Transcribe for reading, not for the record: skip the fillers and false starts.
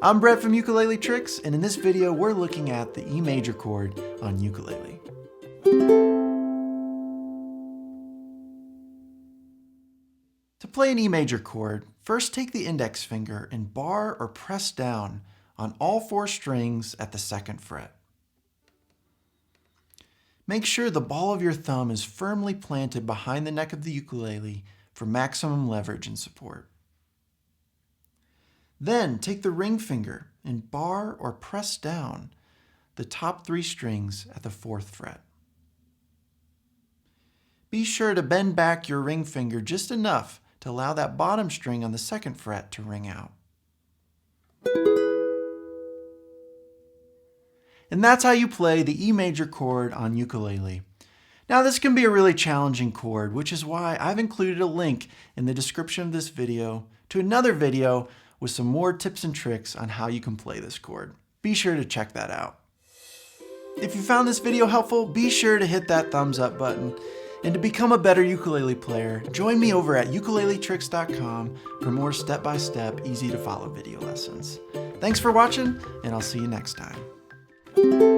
I'm Brett from Ukulele Tricks, and in this video we're looking at the E major chord on ukulele. To play an E major chord, first take the index finger and bar or press down on all 4 strings at the 2nd fret. Make sure the ball of your thumb is firmly planted behind the neck of the ukulele for maximum leverage and support. Then take the ring finger and bar or press down the top 3 strings at the 4th fret. Be sure to bend back your ring finger just enough to allow that bottom string on the 2nd fret to ring out. And that's how you play the E major chord on ukulele. Now this can be a really challenging chord, which is why I've included a link in the description of this video to another video with some more tips and tricks on how you can play this chord. Be sure to check that out. If you found this video helpful, be sure to hit that thumbs up button. And to become a better ukulele player, join me over at ukuleletricks.com for more step-by-step, easy-to-follow video lessons. Thanks for watching, and I'll see you next time.